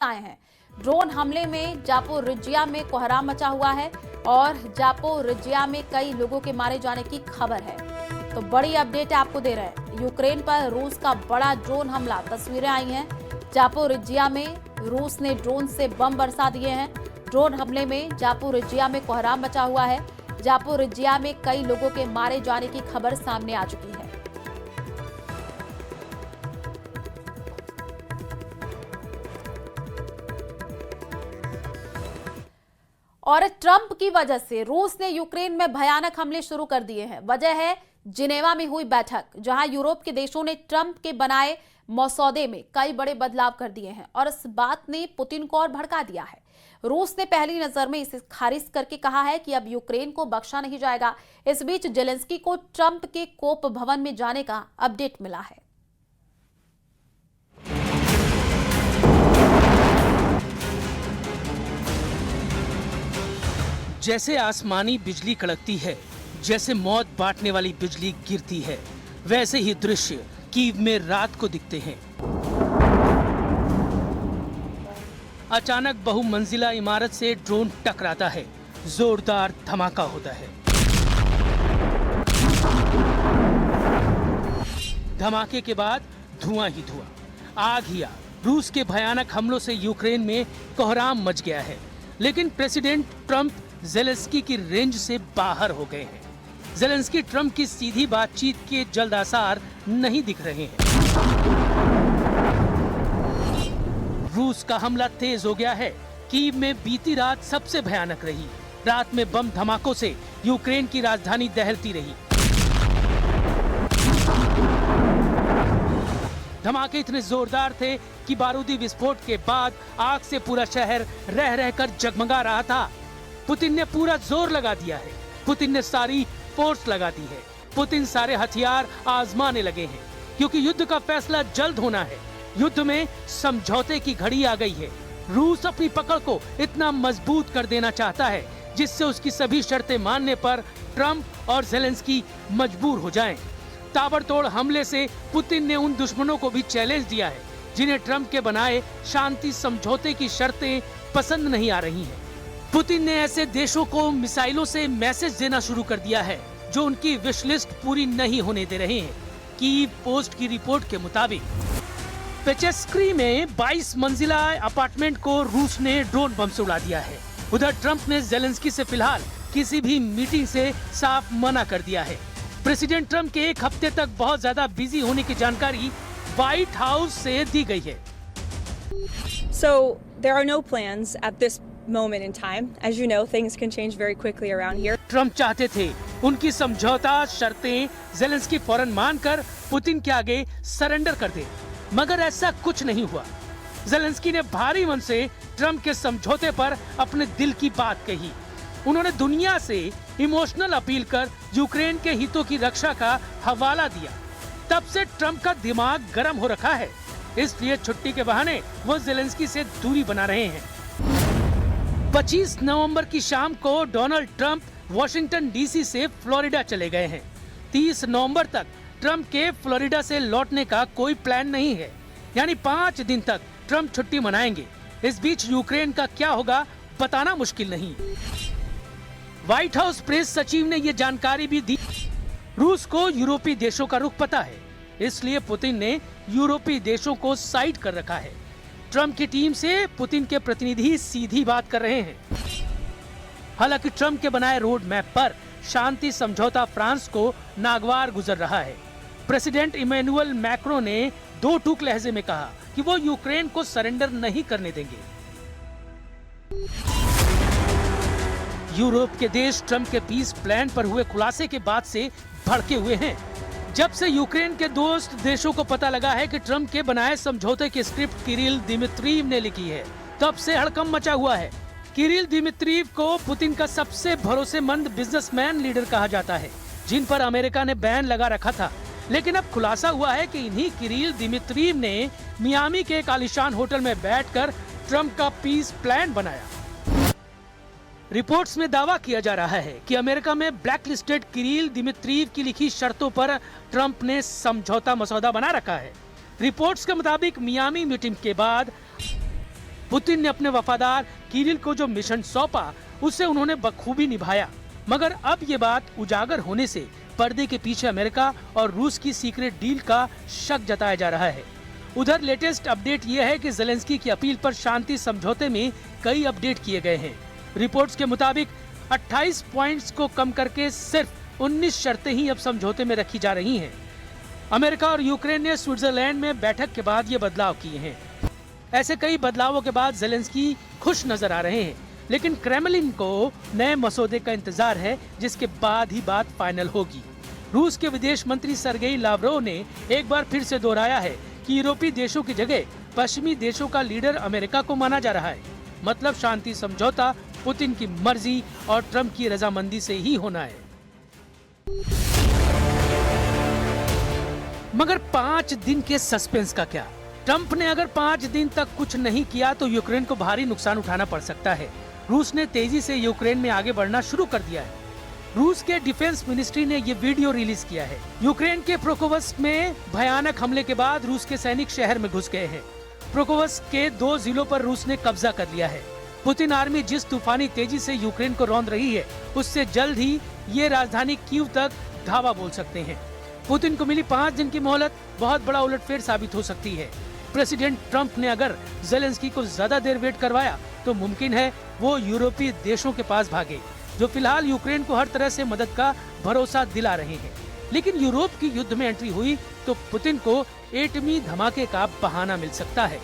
आए हैं। ड्रोन हमले में जापोरिजिया में कोहराम मचा हुआ है और जापोरिजिया में कई लोगों के मारे जाने की खबर है। तो बड़ी अपडेट आपको दे रहे हैं। यूक्रेन पर रूस का बड़ा ड्रोन हमला, तस्वीरें आई हैं। जापोरिजिया में रूस ने ड्रोन से बम बरसा दिए हैं। ड्रोन हमले में जापोरिजिया में कोहराम मचा हुआ है। जापोरिजिया में कई लोगों के मारे जाने की खबर सामने आ चुकी है। और ट्रंप की वजह से रूस ने यूक्रेन में भयानक हमले शुरू कर दिए हैं। वजह है जिनेवा में हुई बैठक, जहां यूरोप के देशों ने ट्रंप के बनाए मसौदे में कई बड़े बदलाव कर दिए हैं और इस बात ने पुतिन को और भड़का दिया है। रूस ने पहली नजर में इसे खारिज करके कहा है कि अब यूक्रेन को बख्शा नहीं जाएगा। इस बीच जेलेंस्की को ट्रंप के कोप भवन में जाने का अपडेट मिला है। जैसे आसमानी बिजली कड़कती है, जैसे मौत बांटने वाली बिजली गिरती है, वैसे ही दृश्य कीव में रात को दिखते हैं। अचानक बहुमंजिला इमारत से ड्रोन टकराता है, जोरदार धमाका होता है। धमाके के बाद धुआं ही धुआं, आग ही आग। रूस के भयानक हमलों से यूक्रेन में कोहराम मच गया है, लेकिन प्रेसिडेंट ट्रंप जेलेंस्की की रेंज से बाहर हो गए हैं। जेलेंस्की ट्रंप की सीधी बातचीत के जल्द आसार नहीं दिख रहे हैं। रूस का हमला तेज हो गया है। कीव में बीती रात सबसे भयानक रही। रात में बम धमाकों से यूक्रेन की राजधानी दहलती रही। धमाके इतने जोरदार थे कि बारूदी विस्फोट के बाद आग से पूरा शहर रह रहकर जगमगा रहा था। पुतिन ने पूरा जोर लगा दिया है। पुतिन ने सारी फोर्स लगा दी है। पुतिन सारे हथियार आजमाने लगे हैं, क्योंकि युद्ध का फैसला जल्द होना है। युद्ध में समझौते की घड़ी आ गई है। रूस अपनी पकड़ को इतना मजबूत कर देना चाहता है जिससे उसकी सभी शर्तें मानने पर ट्रंप और जेलेंस्की मजबूर हो जाएं। ताबड़तोड़ हमले से पुतिन ने उन दुश्मनों को भी चैलेंज दिया है जिन्हें ट्रंप के बनाए शांति समझौते की शर्तें पसंद नहीं आ रही हैं। पुतिन ने ऐसे देशों को मिसाइलों से मैसेज देना शुरू कर दिया है जो उनकी विश लिस्ट पूरी नहीं होने दे रहे हैं। कीव पोस्ट की रिपोर्ट के मुताबिक पेचेस्क्री में 22 मंजिला अपार्टमेंट को रूस ने ड्रोन बम से उड़ा दिया है। उधर ट्रंप ने जेलेंस्की से फिलहाल किसी भी मीटिंग से साफ मना कर दिया है। प्रेसिडेंट ट्रंप के एक हफ्ते तक बहुत ज्यादा बिजी होने की जानकारी व्हाइट हाउस से दी गई है। So there are no plans at this moment in time. As you know, things can change very quickly around here. Trump चाहते थे उनकी समझौता शर्तें जेलेंस्की फौरन मानकर पुतिन के आगे सरेंडर कर दे, मगर ऐसा कुछ नहीं हुआ। जेलेंस्की ने भारी मन से ट्रंप के समझौते पर अपने दिल की बात कही। उन्होंने दुनिया से इमोशनल अपील कर यूक्रेन के हितों की रक्षा का हवाला दिया। तब से ट्रंप का दिमाग गर्म हो रखा है, इसलिए छुट्टी के बहाने वो जेलेंस्की से दूरी बना रहे हैं। 25 नवंबर की शाम को डोनाल्ड ट्रंप वॉशिंगटन डीसी से फ्लोरिडा चले गए हैं। 30 नवंबर तक ट्रंप के फ्लोरिडा से लौटने का कोई प्लान नहीं है, यानी 5 दिन तक ट्रंप छुट्टी मनाएंगे। इस बीच यूक्रेन का क्या होगा बताना मुश्किल नहीं। व्हाइट हाउस प्रेस सचिव ने ये जानकारी भी दी। रूस को यूरोपीय देशों का रुख पता है, इसलिए पुतिन ने यूरोपीय देशों को साइड कर रखा है। ट्रंप की टीम से पुतिन के प्रतिनिधि सीधी बात कर रहे हैं। हालांकि ट्रंप के बनाए रोड मैप पर शांति समझौता फ्रांस को नागवार गुजर रहा है। प्रेसिडेंट इमैनुअल मैक्रो ने दो टूक लहजे में कहा कि वो यूक्रेन को सरेंडर नहीं करने देंगे। यूरोप के देश ट्रंप के पीस प्लान पर हुए खुलासे के बाद से भड़के हुए हैं। जब से यूक्रेन के दोस्त देशों को पता लगा है कि ट्रंप के बनाए समझौते की स्क्रिप्ट किरिल दिमित्रीव ने लिखी है, तब से हड़कंप मचा हुआ है। किरिल दिमित्रीव को पुतिन का सबसे भरोसेमंद बिजनेसमैन लीडर कहा जाता है, जिन पर अमेरिका ने बैन लगा रखा था। लेकिन अब खुलासा हुआ है कि इन्हीं किरिल दिमित्रीव ने मियामी के एक आलीशान होटल में बैठकर ट्रंप का पीस प्लान बनाया। रिपोर्ट्स में दावा किया जा रहा है कि अमेरिका में ब्लैकलिस्टेड किरिल दिमित्रीव की लिखी शर्तों पर ट्रंप ने समझौता मसौदा बना रखा है। रिपोर्ट्स के मुताबिक मियामी मीटिंग के बाद पुतिन ने अपने वफादार किरिल को जो मिशन सौंपा उसे उन्होंने बखूबी निभाया, मगर अब ये बात उजागर होने से पर्दे के पीछे अमेरिका और रूस की सीक्रेट डील का शक जताया जा रहा है। उधर लेटेस्ट अपडेट ये है कि ज़ेलेंस्की की अपील पर शांति समझौते में कई अपडेट किए गए हैं। रिपोर्ट्स के मुताबिक 28 पॉइंट्स को कम करके सिर्फ 19 शर्तें ही अब समझौते में रखी जा रही हैं। अमेरिका और यूक्रेन ने स्विट्जरलैंड में बैठक के बाद ये बदलाव किए हैं। ऐसे कई बदलावों के बाद ज़ेलेंस्की खुश नजर आ रहे हैं, लेकिन क्रेमलिन को नए मसौदे का इंतजार है, जिसके बाद ही बात फाइनल होगी। रूस के विदेश मंत्री सर्गेई लावरोव ने एक बार फिर से दोहराया है कि यूरोपीय देशों की जगह पश्चिमी देशों का लीडर अमेरिका को माना जा रहा है। मतलब शांति समझौता पुतिन की मर्जी और ट्रंप की रजामंदी से ही होना है। मगर 5 दिन के सस्पेंस का क्या? ट्रंप ने अगर 5 दिन तक कुछ नहीं किया तो यूक्रेन को भारी नुकसान उठाना पड़ सकता है। रूस ने तेजी से यूक्रेन में आगे बढ़ना शुरू कर दिया है। रूस के डिफेंस मिनिस्ट्री ने ये वीडियो रिलीज किया है। यूक्रेन के प्रोकोवस्क में भयानक हमले के बाद रूस के सैनिक शहर में घुस गए हैं। प्रोकोवस्क के 2 जिलों पर रूस ने कब्जा कर लिया है। पुतिन आर्मी जिस तूफानी तेजी से यूक्रेन को रौंद रही है, उससे जल्द ही ये राजधानी कीव तक धावा बोल सकते हैं। पुतिन को मिली 5 दिन की मोहलत बहुत बड़ा उलटफेर साबित हो सकती है। प्रेसिडेंट ट्रंप ने अगर ज़ेलेंस्की को ज्यादा देर वेट करवाया तो मुमकिन है वो यूरोपीय देशों के पास भागे, जो फिलहाल यूक्रेन को हर तरह से मदद का भरोसा दिला रहे हैं। लेकिन यूरोप की युद्ध में एंट्री हुई तो पुतिन को एटमी धमाके का बहाना मिल सकता है।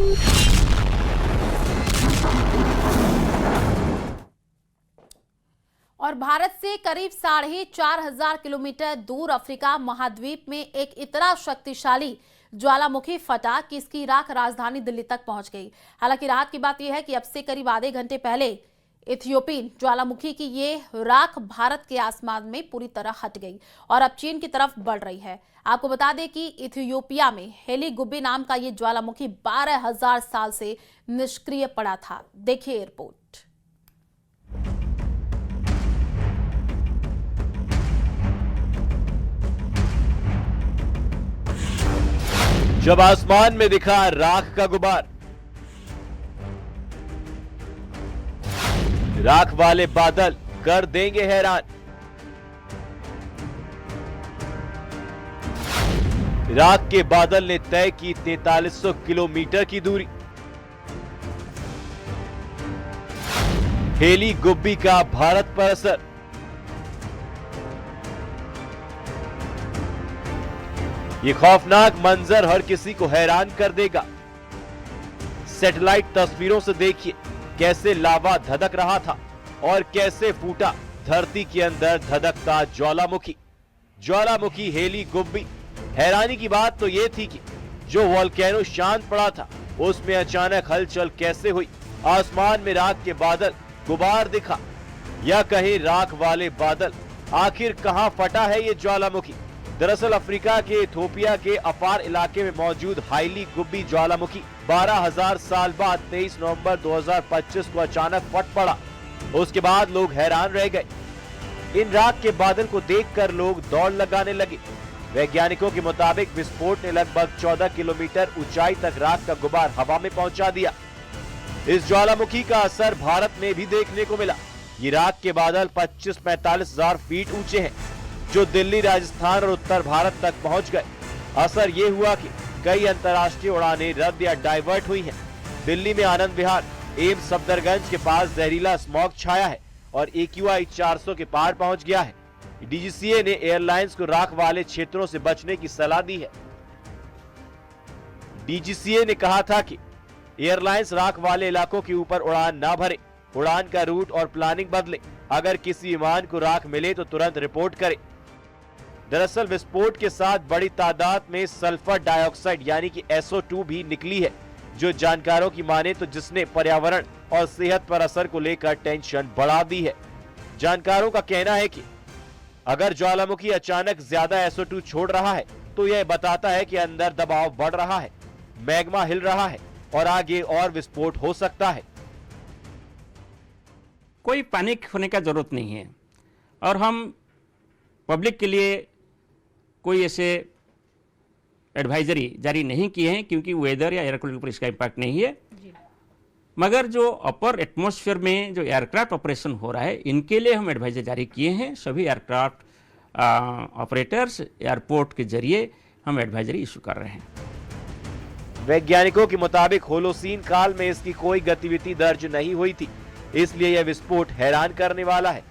और भारत से करीब 4,500 किलोमीटर दूर अफ्रीका महाद्वीप में एक इतना शक्तिशाली ज्वालामुखी फटा कि इसकी राख राजधानी दिल्ली तक पहुंच गई। हालांकि राहत की बात यह है कि अब से करीब आधे घंटे पहले इथियोपियन ज्वालामुखी की ये राख भारत के आसमान में पूरी तरह हट गई और अब चीन की तरफ बढ़ रही है। आपको बता दें कि इथियोपिया में हेली गुब्बी नाम का ये ज्वालामुखी 12,000 साल से निष्क्रिय पड़ा था। देखिए रिपोर्ट। जब आसमान में दिखा राख का गुबार, राख वाले बादल कर देंगे हैरान। राख के बादल ने तय की 4300 किलोमीटर की दूरी। हेली गुब्बी का भारत पर असर। ये खौफनाक मंजर हर किसी को हैरान कर देगा। सैटेलाइट तस्वीरों से देखिए कैसे लावा धधक रहा था और कैसे फूटा धरती के अंदर धधकता ज्वालामुखी। ज्वालामुखी हेली गुब्बी। हैरानी की बात तो यह थी कि जो वोल्केनो शांत पड़ा था उसमें अचानक हलचल कैसे हुई। आसमान में राख के बादल, गुबार दिखा या कहीं राख वाले बादल। आखिर कहां फटा है ये ज्वालामुखी? दरअसल अफ्रीका के इथियोपिया के अफार इलाके में मौजूद हेली गुब्बी ज्वालामुखी 12,000 साल बाद 23 नवंबर 2025 को अचानक फट पड़ा। उसके बाद लोग हैरान रह गए। इन राख के बादल को देखकर लोग दौड़ लगाने लगे। वैज्ञानिकों के मुताबिक विस्फोट ने लगभग 14 किलोमीटर ऊंचाई तक राख का गुबार हवा में पहुंचा दिया। इस ज्वालामुखी का असर भारत में भी देखने को मिला। ये राख के बादल 25-45 हजार फीट ऊंचे हैं, जो दिल्ली, राजस्थान और उत्तर भारत तक पहुंच गए। असर ये हुआ कि कई अंतर्राष्ट्रीय उड़ानें रद्द या डाइवर्ट हुई हैं। दिल्ली में आनंद विहार, एम्स सफदरगंज के पास जहरीला स्मॉग छाया है और AQI 400 के पार पहुंच गया है। DGCA ने एयरलाइंस को राख वाले क्षेत्रों से बचने की सलाह दी है। DGCA ने कहा था कि एयरलाइंस राख वाले इलाकों के ऊपर उड़ान ना भरे, उड़ान का रूट और प्लानिंग बदले। अगर किसी विमान को राख मिले तो तुरंत रिपोर्ट करे। दरअसल विस्फोट के साथ बड़ी तादाद में सल्फर डाइऑक्साइड यानी कि SO2 भी निकली है, जो जानकारों की माने तो जिसने पर्यावरण और सेहत पर असर को लेकर टेंशन बढ़ा दी है। जानकारों का कहना है कि अगर ज्वालामुखी अचानक ज्यादा SO2 छोड़ रहा है तो यह बताता है कि अंदर दबाव बढ़ रहा है, मैग्मा हिल रहा है और आगे और विस्फोट हो सकता है। कोई पैनिक होने का जरूरत नहीं है और हम पब्लिक के लिए कोई ऐसे एडवाइजरी जारी नहीं किए हैं, क्योंकि वेदर या एयर क्वालिटी पर इसका इम्पैक्ट नहीं है। मगर जो अपर एटमॉस्फेयर में जो एयरक्राफ्ट ऑपरेशन हो रहा है, इनके लिए हम एडवाइजर जारी किए हैं। सभी एयरक्राफ्ट ऑपरेटर्स एयरपोर्ट के जरिए हम एडवाइजरी इशू कर रहे हैं। वैज्ञानिकों के मुताबिक होलोसीन काल में इसकी कोई गतिविधि दर्ज नहीं हुई थी, इसलिए यह विस्फोट हैरान करने वाला है।